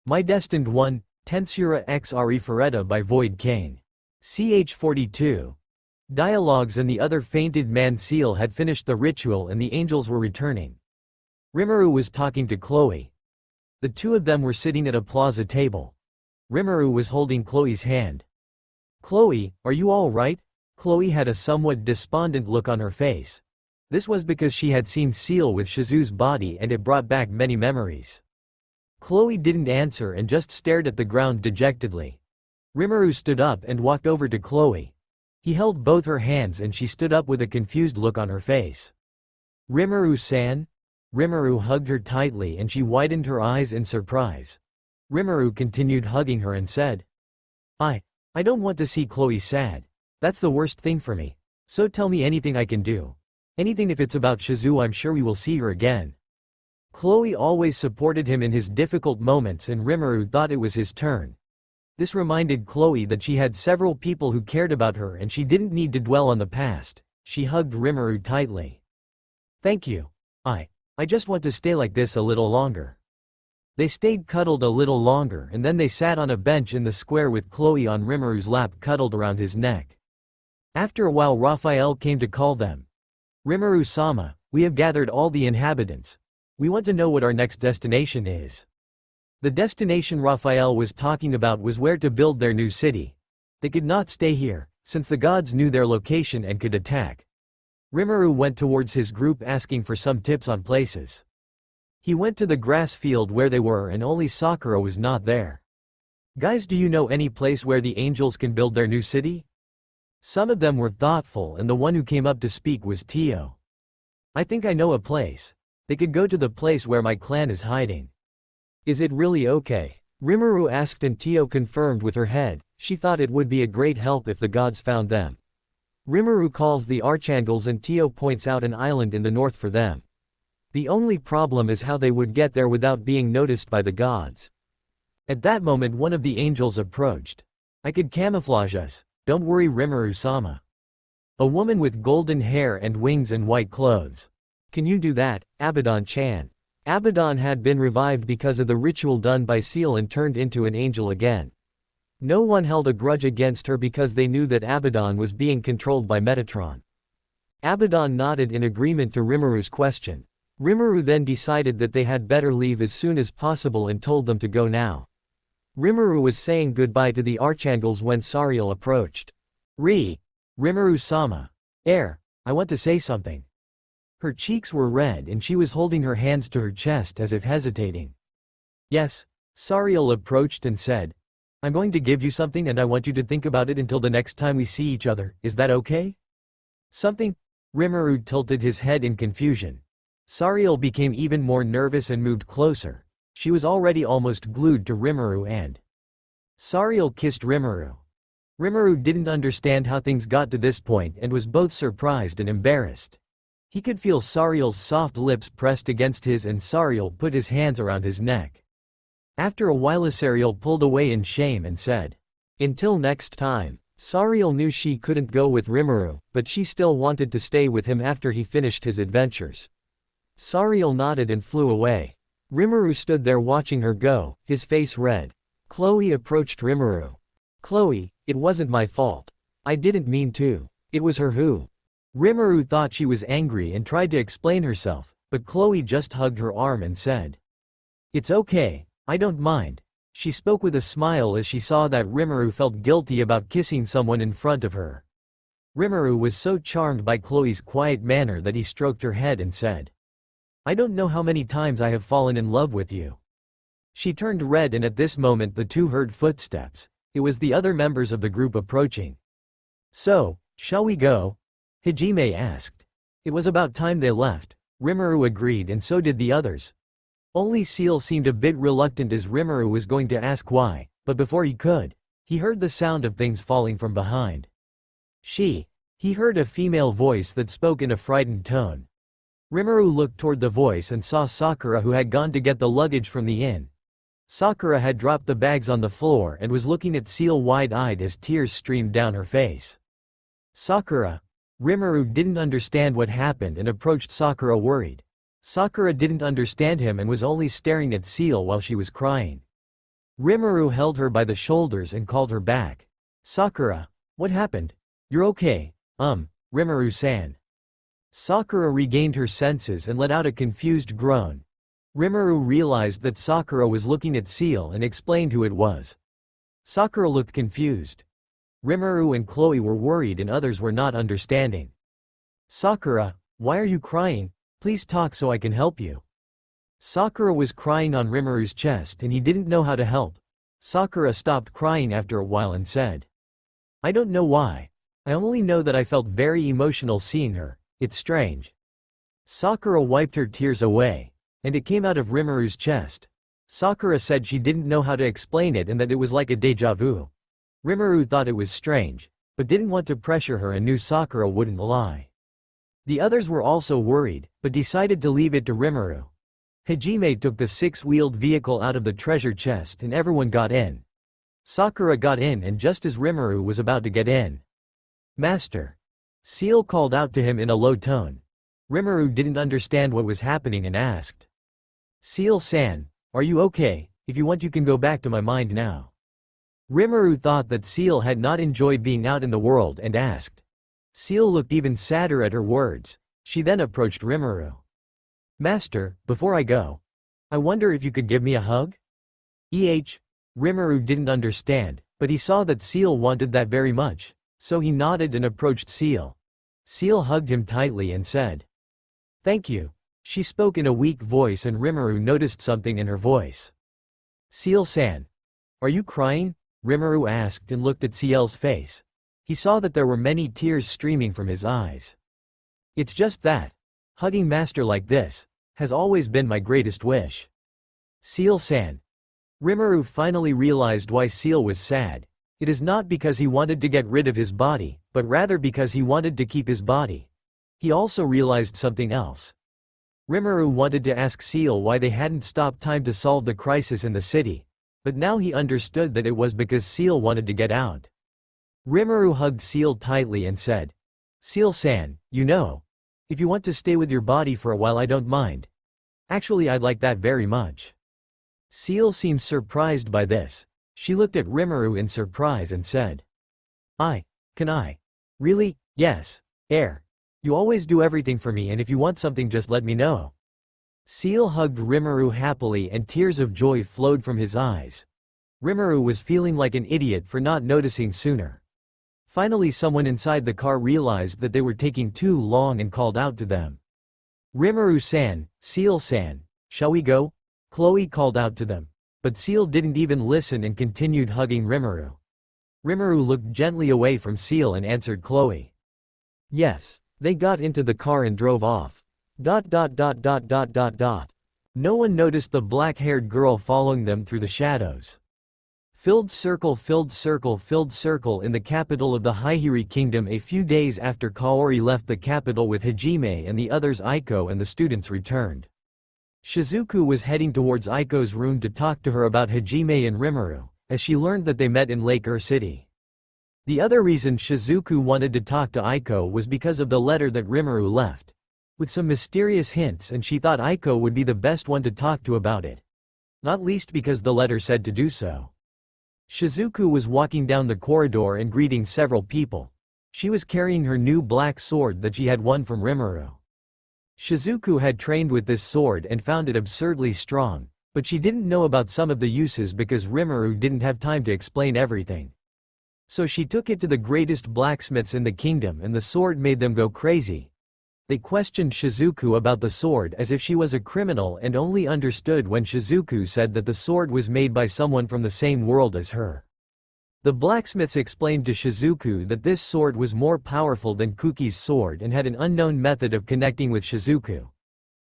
My Destined 1, Tensura x Arifureta by Void Kane. Ch42. Dialogues and the other fainted man seal had finished the ritual and the angels were returning. Rimuru was talking to Chloe. The two of them were sitting at a plaza table. Rimuru was holding Chloe's hand. "Chloe, are you all right?" Chloe had a somewhat despondent look on her face. This was because she had seen Seal with Shizu's body and it brought back many memories. Chloe didn't answer and just stared at the ground dejectedly. Rimuru stood up and walked over to Chloe. He held both her hands and she stood up with a confused look on her face. "Rimuru-san?" Rimuru hugged her tightly and she widened her eyes in surprise. Rimuru continued hugging her and said, I don't want to see Chloe sad. That's the worst thing for me. So tell me anything I can do. Anything. If it's about Shizu, I'm sure we will see her again." Chloe always supported him in his difficult moments and Rimuru thought it was his turn. This reminded Chloe that she had several people who cared about her and she didn't need to dwell on the past. She hugged Rimuru tightly. "Thank you. I just want to stay like this a little longer." They stayed cuddled a little longer and then they sat on a bench in the square with Chloe on Rimuru's lap cuddled around his neck. After a while Raphael came to call them. "Rimuru-sama, we have gathered all the inhabitants. We want to know what our next destination is." The destination Raphael was talking about was where to build their new city. They could not stay here, since the gods knew their location and could attack. Rimuru went towards his group asking for some tips on places. He went to the grass field where they were and only Sakura was not there. "Guys, do you know any place where the angels can build their new city?" Some of them were thoughtful and the one who came up to speak was Tio. "I think I know a place. They could go to the place where my clan is hiding." "Is it really okay?" Rimuru asked and Tio confirmed with her head. She thought it would be a great help if the gods found them. Rimuru calls the archangels and Tio points out an island in the north for them. The only problem is how they would get there without being noticed by the gods. At that moment one of the angels approached. "I could camouflage us. Don't worry, Rimuru-sama." A woman with golden hair and wings and white clothes. "Can you do that, Abaddon-chan?" Abaddon had been revived because of the ritual done by Seal and turned into an angel again. No one held a grudge against her because they knew that Abaddon was being controlled by Metatron. Abaddon nodded in agreement to Rimuru's question. Rimuru then decided that they had better leave as soon as possible and told them to go now. Rimuru was saying goodbye to the archangels when Sariel approached. Rimuru-sama. I want to say something." Her cheeks were red and she was holding her hands to her chest as if hesitating. "Yes." Sariel approached and said, "I'm going to give you something and I want you to think about it until the next time we see each other, is that okay?" "Something?" Rimuru tilted his head in confusion. Sariel became even more nervous and moved closer. She was already almost glued to Rimuru and Sariel kissed Rimuru. Rimuru didn't understand how things got to this point and was both surprised and embarrassed. He could feel Sariel's soft lips pressed against his and Sariel put his hands around his neck. After a while Sariel pulled away in shame and said, "Until next time." Sariel knew she couldn't go with Rimuru, but she still wanted to stay with him after he finished his adventures. Sariel nodded and flew away. Rimuru stood there watching her go, his face red. Chloe approached Rimuru. "Chloe, it wasn't my fault. I didn't mean to. It was her who." Rimuru thought she was angry and tried to explain herself, but Chloe just hugged her arm and said, "It's okay, I don't mind." She spoke with a smile as she saw that Rimuru felt guilty about kissing someone in front of her. Rimuru was so charmed by Chloe's quiet manner that he stroked her head and said, "I don't know how many times I have fallen in love with you." She turned red and at this moment the two heard footsteps. It was the other members of the group approaching. "So, shall we go?" Hajime asked. It was about time they left. Rimuru agreed and so did the others. Only Seal seemed a bit reluctant as Rimuru was going to ask why, but before he could, he heard the sound of things falling from behind. He heard a female voice that spoke in a frightened tone. Rimuru looked toward the voice and saw Sakura who had gone to get the luggage from the inn. Sakura had dropped the bags on the floor and was looking at Seal wide-eyed as tears streamed down her face. "Sakura." Rimuru didn't understand what happened and approached Sakura worried. Sakura didn't understand him and was only staring at Seal while she was crying. Rimuru held her by the shoulders and called her back. Sakura, what happened? You're okay, Rimuru-san. Sakura regained her senses and let out a confused groan. Rimuru realized that Sakura was looking at Seal and explained who it was. Sakura looked confused. Rimuru and Chloe were worried and others were not understanding. Sakura, why are you crying? Please talk so I can help you. Sakura was crying on Rimuru's chest and he didn't know how to help. Sakura stopped crying after a while and said, I don't know why. I only know that I felt very emotional seeing her. It's strange. Sakura wiped her tears away, and it came out of Rimuru's chest. Sakura said she didn't know how to explain it and that it was like a déjà vu. Rimuru thought it was strange, but didn't want to pressure her and knew Sakura wouldn't lie. The others were also worried, but decided to leave it to Rimuru. Hajime took the six-wheeled vehicle out of the treasure chest and everyone got in. Sakura got in and just as Rimuru was about to get in. Master. Seal called out to him in a low tone. Rimuru didn't understand what was happening and asked. Seal-san, are you okay? If you want you can go back to my mind now. Rimuru thought that Seal had not enjoyed being out in the world and asked. Seal looked even sadder at her words. She then approached Rimuru. Master, before I go, I wonder if you could give me a hug? Rimuru didn't understand, but he saw that Seal wanted that very much, so he nodded and approached Seal. Seal hugged him tightly and said, Thank you. She spoke in a weak voice and Rimuru noticed something in her voice. Seal-san. Are you crying? Rimuru asked and looked at Seal's face. He saw that there were many tears streaming from his eyes. It's just that. Hugging Master like this has always been my greatest wish. Seal-san. Rimuru finally realized why Seal was sad. It is not because he wanted to get rid of his body, but rather because he wanted to keep his body. He also realized something else. Rimuru wanted to ask Seal why they hadn't stopped time to solve the crisis in the city, but now he understood that it was because Seal wanted to get out. Rimuru hugged Seal tightly and said, Seal-san, you know, if you want to stay with your body for a while I don't mind. Actually I'd like that very much. Seal seemed surprised by this. She looked at Rimuru in surprise and said, Can I? Really? Yes. You always do everything for me and if you want something just let me know. Seal hugged Rimuru happily and tears of joy flowed from his eyes. Rimuru was feeling like an idiot for not noticing sooner. Finally someone inside the car realized that they were taking too long and called out to them. Rimuru-san, Seal-san, shall we go? Chloe called out to them. But Seal didn't even listen and continued hugging Rimuru. Rimuru looked gently away from Seal and answered Chloe. Yes. They got into the car and drove off. No one noticed the black-haired girl following them through the shadows. Filled circle in the capital of the Haihiri Kingdom. A few days after Kaori left the capital with Hajime and the others, Aiko and the students returned. Shizuku was heading towards Aiko's room to talk to her about Hajime and Rimuru, as she learned that they met in Lake City. The other reason Shizuku wanted to talk to Aiko was because of the letter that Rimuru left, with some mysterious hints, and she thought Aiko would be the best one to talk to about it. Not least because the letter said to do so. Shizuku was walking down the corridor and greeting several people. She was carrying her new black sword that she had won from Rimuru. Shizuku had trained with this sword and found it absurdly strong, but she didn't know about some of the uses because Rimuru didn't have time to explain everything. So she took it to the greatest blacksmiths in the kingdom and the sword made them go crazy. They questioned Shizuku about the sword as if she was a criminal and only understood when Shizuku said that the sword was made by someone from the same world as her. The blacksmiths explained to Shizuku that this sword was more powerful than Kuki's sword and had an unknown method of connecting with Shizuku.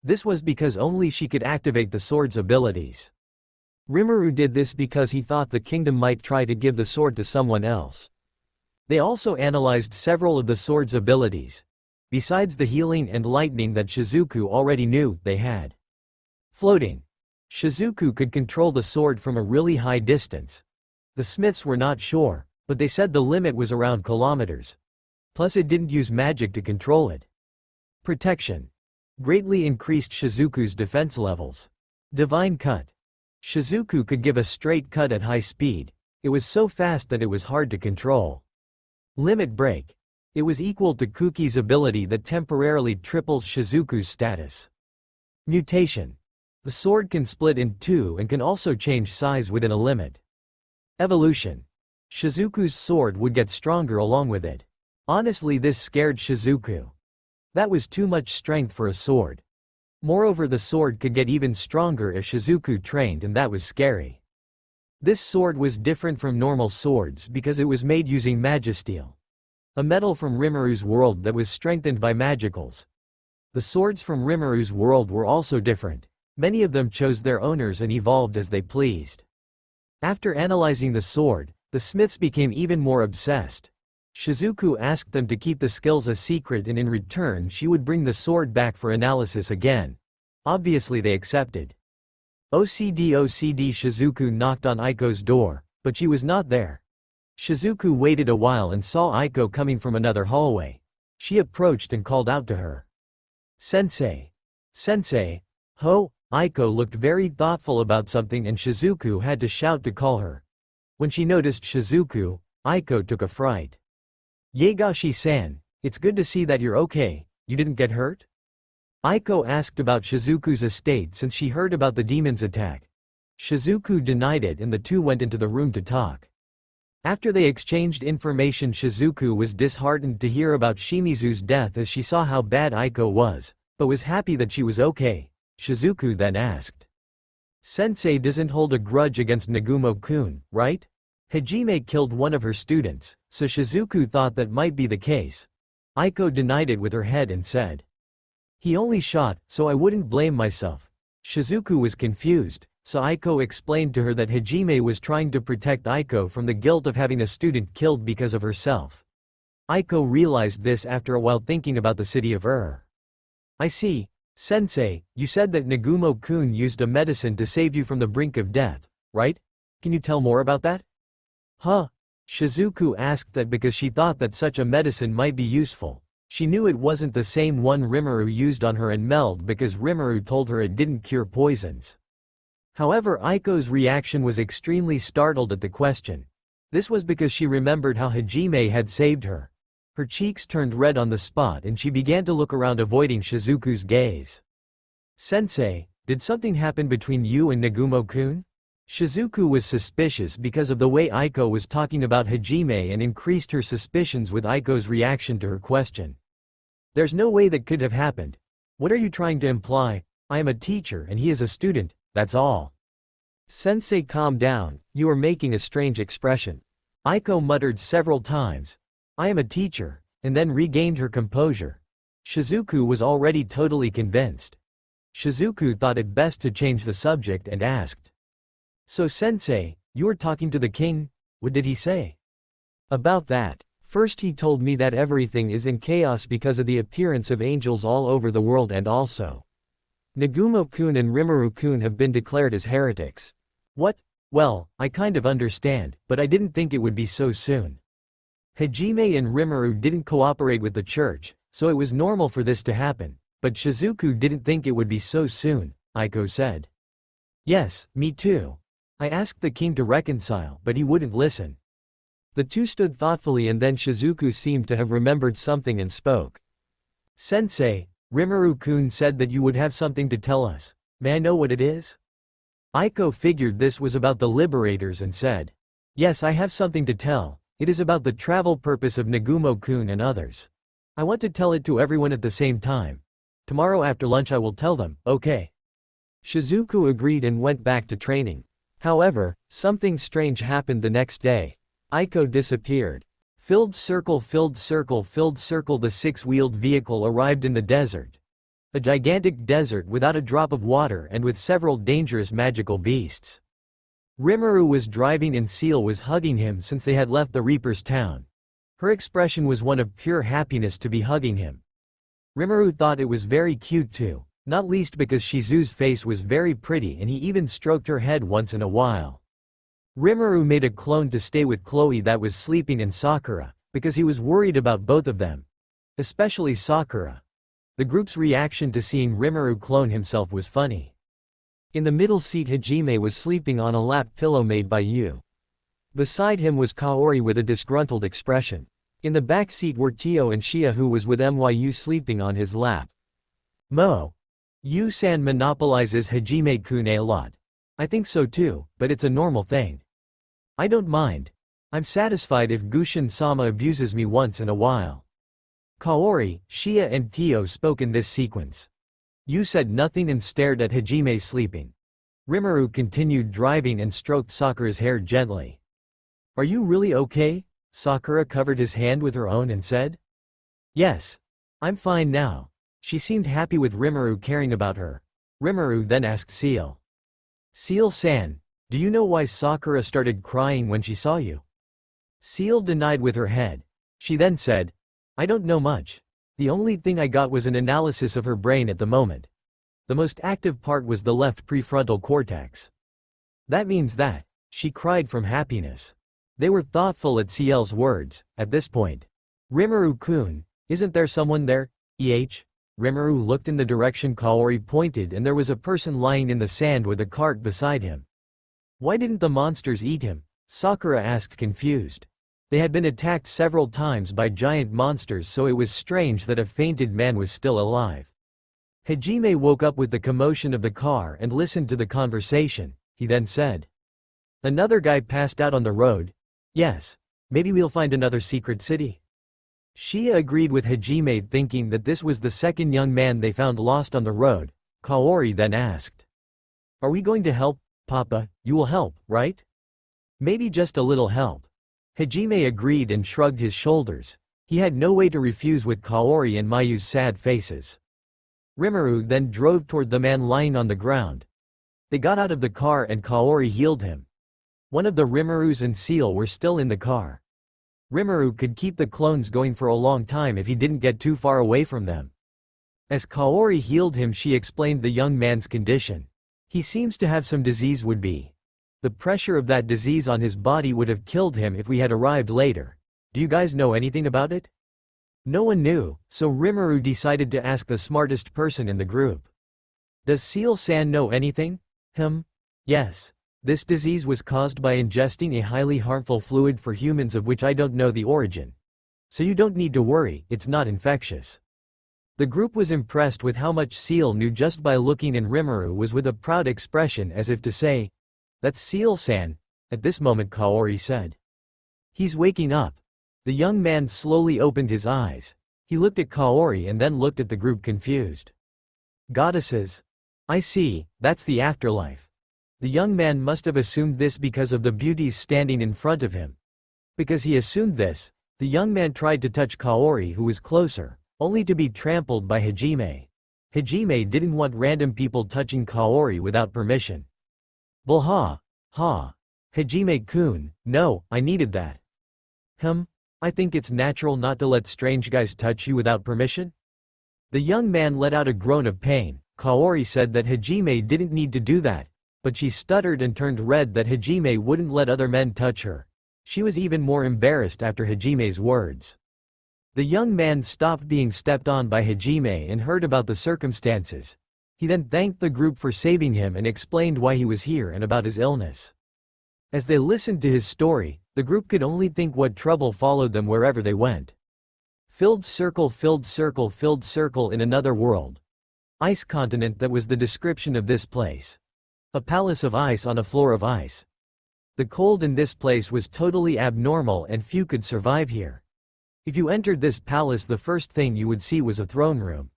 This was because only she could activate the sword's abilities. Rimuru did this because he thought the kingdom might try to give the sword to someone else. They also analyzed several of the sword's abilities, besides the healing and lightning that Shizuku already knew they had. Floating. Shizuku could control the sword from a really high distance. The smiths were not sure, but they said the limit was around kilometers. Plus it didn't use magic to control it. Protection. Greatly increased Shizuku's defense levels. Divine Cut. Shizuku could give a straight cut at high speed. It was so fast that it was hard to control. Limit break. It was equal to Kuki's ability that temporarily triples Shizuku's status. Mutation. The sword can split in two and can also change size within a limit. Evolution. Shizuku's sword would get stronger along with it. Honestly, this scared Shizuku. That was too much strength for a sword. Moreover, the sword could get even stronger if Shizuku trained, and that was scary. This sword was different from normal swords because it was made using magisteel, a metal from Rimuru's world that was strengthened by magicals. The swords from Rimuru's world were also different. Many of them chose their owners and evolved as they pleased. After analyzing the sword, the smiths became even more obsessed. Shizuku asked them to keep the skills a secret, and in return she would bring the sword back for analysis again. Obviously they accepted. OCD Shizuku knocked on Aiko's door, but she was not there. Shizuku waited a while and saw Aiko coming from another hallway. She approached and called out to her. Sensei. Sensei. Ho! Aiko looked very thoughtful about something and Shizuku had to shout to call her. When she noticed Shizuku, Aiko took a fright. Yagashi-san, it's good to see that you're okay, you didn't get hurt? Aiko asked about Shizuku's estate since she heard about the demon's attack. Shizuku denied it and the two went into the room to talk. After they exchanged information, Shizuku was disheartened to hear about Shimizu's death as she saw how bad Aiko was, but was happy that she was okay. Shizuku then asked. Sensei doesn't hold a grudge against Nagumo-kun, right? Hajime killed one of her students, so Shizuku thought that might be the case. Aiko denied it with her head and said. He only shot, so I wouldn't blame myself. Shizuku was confused, so Aiko explained to her that Hajime was trying to protect Aiko from the guilt of having a student killed because of herself. Aiko realized this after a while thinking about the city of I see. Sensei, you said that Nagumo-kun used a medicine to save you from the brink of death, right? Can you tell more about that? Huh? Shizuku asked that because she thought that such a medicine might be useful. She knew it wasn't the same one Rimuru used on her and Meld because Rimuru told her it didn't cure poisons. However, Aiko's reaction was extremely startled at the question. This was because she remembered how Hajime had saved her. Her cheeks turned red on the spot and she began to look around, avoiding Shizuku's gaze. Sensei, did something happen between you and Nagumo-kun? Shizuku was suspicious because of the way Aiko was talking about Hajime and increased her suspicions with Aiko's reaction to her question. There's no way that could have happened. What are you trying to imply? I am a teacher and he is a student, that's all. Sensei, calm down, you are making a strange expression. Aiko muttered several times. I am a teacher, and then regained her composure. Shizuku was already totally convinced. Shizuku thought it best to change the subject and asked. So Sensei, you were talking to the king? What did he say? About that. First he told me that everything is in chaos because of the appearance of angels all over the world, and also Nagumo-kun and Rimuru-kun have been declared as heretics. What? Well, I kind of understand, but I didn't think it would be so soon. Hajime and Rimuru didn't cooperate with the church, so it was normal for this to happen, but Shizuku didn't think it would be so soon, Aiko said. Yes, me too. I asked the king to reconcile, but he wouldn't listen. The two stood thoughtfully and then Shizuku seemed to have remembered something and spoke. Sensei, Rimuru-kun said that you would have something to tell us. May I know what it is? Aiko figured this was about the liberators and said. Yes, I have something to tell. It is about the travel purpose of Nagumo-kun and others. I want to tell it to everyone at the same time. Tomorrow after lunch I will tell them, okay? Shizuku agreed and went back to training. However, something strange happened the next day. Aiko disappeared. Filled circle. The six-wheeled vehicle arrived in the desert. A gigantic desert without a drop of water and with several dangerous magical beasts. Rimuru was driving and Seal was hugging him since they had left the Reaper's town. Her expression was one of pure happiness to be hugging him. Rimuru thought it was very cute too, not least because Shizu's face was very pretty and he even stroked her head once in a while. Rimuru made a clone to stay with Chloe that was sleeping in Sakura, because he was worried about both of them. Especially Sakura. The group's reaction to seeing Rimuru clone himself was funny. In the middle seat Hajime was sleeping on a lap pillow made by Yu. Beside him was Kaori with a disgruntled expression. In the back seat were Tio and Shia, who was with Yu sleeping on his lap. Yu-san monopolizes Hajime-kun a lot. I think so too, but it's a normal thing. I don't mind. I'm satisfied if Gushin-sama abuses me once in a while. Kaori, Shia and Tio spoke in this sequence. Yu said nothing and stared at Hajime sleeping. Rimuru continued driving and stroked Sakura's hair gently. Are you really okay? Sakura covered his hand with her own and said. Yes. I'm fine now. She seemed happy with Rimuru caring about her. Rimuru then asked Seal. Seal-san, do you know why Sakura started crying when she saw you? Seal denied with her head. She then said, I don't know much. The only thing I got was an analysis of her brain at the moment. The most active part was the left prefrontal cortex. That means that she cried from happiness. They were thoughtful at Ciel's words. At this point, Rimuru-kun, isn't there someone there? Rimuru looked in the direction Kaori pointed and there was a person lying in the sand with a cart beside him. Why didn't the monsters eat him? Sakura asked, confused. They had been attacked several times by giant monsters, so it was strange that a fainted man was still alive. Hajime woke up with the commotion of the car and listened to the conversation. He then said, another guy passed out on the road. Yes. Maybe we'll find another secret city. Shia agreed with Hajime, thinking that this was the second young man they found lost on the road. Kaori then asked, are we going to help, Papa? You will help, right? Maybe just a little help. Hajime agreed and shrugged his shoulders. He had no way to refuse with Kaori and Mayu's sad faces. Rimuru then drove toward the man lying on the ground. They got out of the car and Kaori healed him. One of the Rimurus and Seal were still in the car. Rimuru could keep the clones going for a long time if he didn't get too far away from them. As Kaori healed him, she explained the young man's condition. He seems to have some disease would be. The pressure of that disease on his body would have killed him if we had arrived later. Do you guys know anything about it? No one knew, so Rimuru decided to ask the smartest person in the group. Does Seal-san know anything? Yes. This disease was caused by ingesting a highly harmful fluid for humans of which I don't know the origin. So you don't need to worry, it's not infectious. The group was impressed with how much Seal knew just by looking, and Rimuru was with a proud expression as if to say, that's Seal-san. At this moment Kaori said. He's waking up. The young man slowly opened his eyes. He looked at Kaori and then looked at the group, confused. Goddesses. I see, that's the afterlife. The young man must have assumed this because of the beauties standing in front of him. Because he assumed this, the young man tried to touch Kaori, who was closer, only to be trampled by Hajime. Hajime didn't want random people touching Kaori without permission. Blah. Hajime-kun, no, I needed that. I think it's natural not to let strange guys touch you without permission. The young man let out a groan of pain. Kaori said that Hajime didn't need to do that, but she stuttered and turned red that Hajime wouldn't let other men touch her. She was even more embarrassed after Hajime's words. The young man stopped being stepped on by Hajime and heard about the circumstances. He then thanked the group for saving him and explained why he was here and about his illness. As they listened to his story, the group could only think what trouble followed them wherever they went. Filled circle in another world. Ice continent, that was the description of this place. A palace of ice on a floor of ice. The cold in this place was totally abnormal and few could survive here. If you entered this palace, the first thing you would see was a throne room.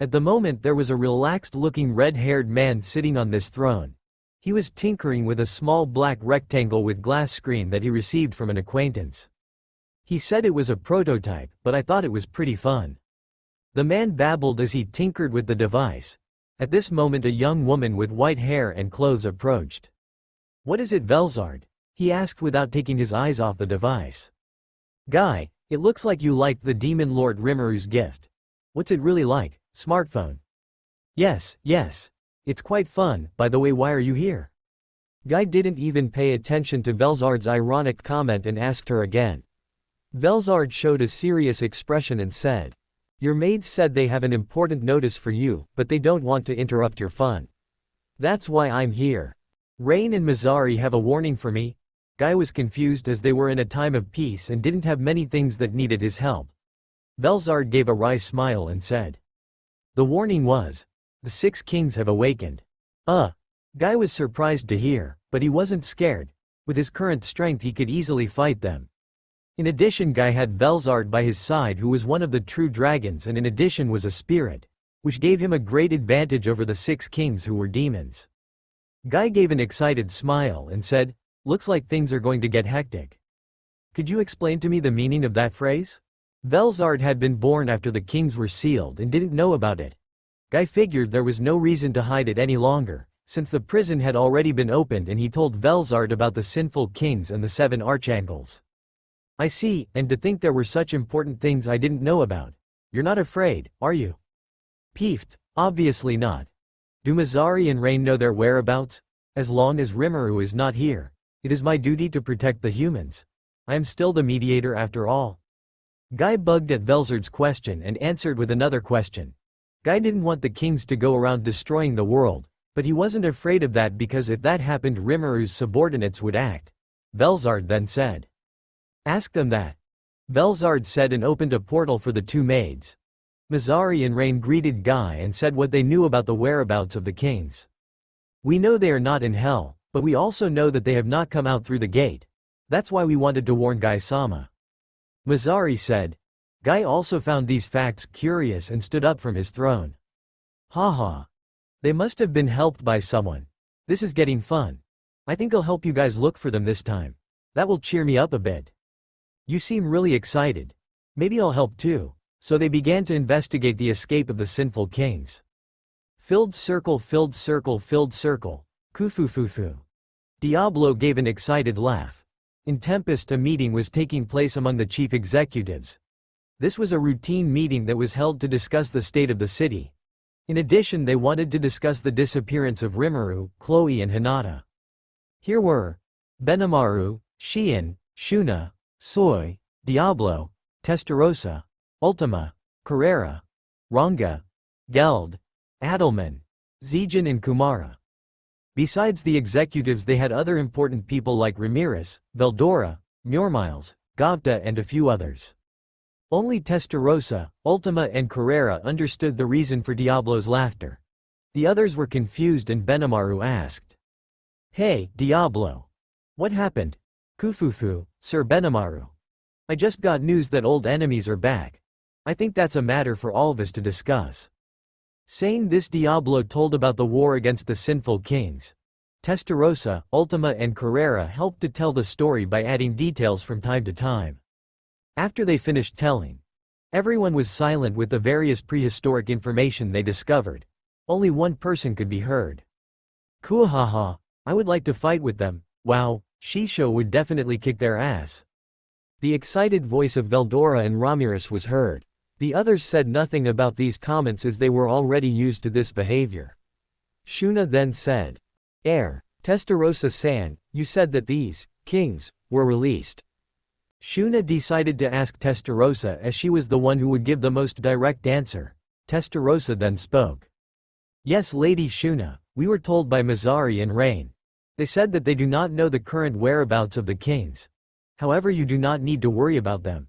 At the moment there was a relaxed-looking red-haired man sitting on this throne. He was tinkering with a small black rectangle with glass screen that he received from an acquaintance. He said it was a prototype, but I thought it was pretty fun. The man babbled as he tinkered with the device. At this moment a young woman with white hair and clothes approached. What is it, Velzard? He asked without taking his eyes off the device. Guy, it looks like you liked the Demon Lord Rimuru's gift. What's it really like? Smartphone. Yes. It's quite fun. By the way, why are you here? Guy didn't even pay attention to Velzard's ironic comment and asked her again. Velzard showed a serious expression and said, your maids said they have an important notice for you, but they don't want to interrupt your fun. That's why I'm here. Rain and Mizari have a warning for me. Guy was confused as they were in a time of peace and didn't have many things that needed his help. Velzard gave a wry smile and said. The warning was, the 6 kings have awakened. Guy was surprised to hear, but he wasn't scared. With his current strength he could easily fight them. In addition, Guy had Velzard by his side, who was one of the true dragons and in addition was a spirit, which gave him a great advantage over the 6 kings who were demons. Guy gave an excited smile and said, looks like things are going to get hectic. Could you explain to me the meaning of that phrase? Velzard had been born after the kings were sealed and didn't know about it. Guy figured there was no reason to hide it any longer, since the prison had already been opened, and he told Velzard about the sinful kings and the 7 archangels. I see, and to think there were such important things I didn't know about. You're not afraid, are you? Peeved, obviously not. Do Mizari and Rain know their whereabouts? As long as Rimuru is not here, it is my duty to protect the humans. I am still the mediator after all. Guy bugged at Velzard's question and answered with another question. Guy didn't want the kings to go around destroying the world, but he wasn't afraid of that because if that happened Rimuru's subordinates would act. Velzard then said. Ask them that. Velzard said and opened a portal for the 2 maids. Mizari and Rain greeted Guy and said what they knew about the whereabouts of the kings. We know they are not in hell, but we also know that they have not come out through the gate. That's why we wanted to warn Guy-sama. Mizari said. Guy also found these facts curious and stood up from his throne. Haha. They must have been helped by someone. This is getting fun. I think I'll help you guys look for them this time. That will cheer me up a bit. You seem really excited. Maybe I'll help too. So they began to investigate the escape of the sinful kings. Filled circle, filled circle, filled circle. Kufufufu. Diablo gave an excited laugh. In Tempest, a meeting was taking place among the chief executives. This was a routine meeting that was held to discuss the state of the city. In addition, they wanted to discuss the disappearance of Rimuru, Chloe and Hinata. Here were Benimaru, Shion, Shuna, Soy, Diablo, Testarossa, Ultima, Carrera, Ranga, Geld, Adelman, Zijin and Kumara. Besides the executives, they had other important people like Ramirez, Veldora, Murmiles, Gavta and a few others. Only Testarossa, Ultima and Carrera understood the reason for Diablo's laughter. The others were confused and Benimaru asked. Hey, Diablo. What happened? Kufufu, Sir Benimaru. I just got news that old enemies are back. I think that's a matter for all of us to discuss. Saying this, Diablo told about the war against the sinful kings. Testarossa, Ultima and Carrera helped to tell the story by adding details from time to time. After they finished telling, everyone was silent with the various prehistoric information they discovered. Only one person could be heard. Kuahaha, I would like to fight with them. Wow, Shisho would definitely kick their ass. The excited voice of Veldora and Ramirez was heard. The others said nothing about these comments as they were already used to this behavior. Shuna then said. Testarossa-san, you said that these kings were released. Shuna decided to ask Testarossa as she was the one who would give the most direct answer. Testarossa then spoke. Yes, Lady Shuna, we were told by Mizari and Rain. They said that they do not know the current whereabouts of the kings. However, you do not need to worry about them.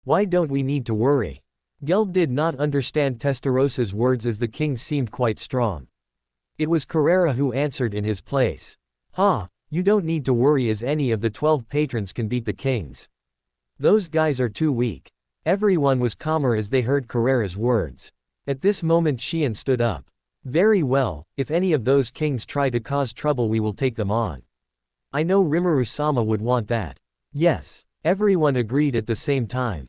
Why don't we need to worry? Geld did not understand Testarossa's words as the kings seemed quite strong. It was Carrera who answered in his place. You don't need to worry as any of the 12 patrons can beat the kings. Those guys are too weak. Everyone was calmer as they heard Carrera's words. At this moment Shion stood up. Very well, if any of those kings try to cause trouble we will take them on. I know Rimuru-sama would want that. Yes, everyone agreed at the same time.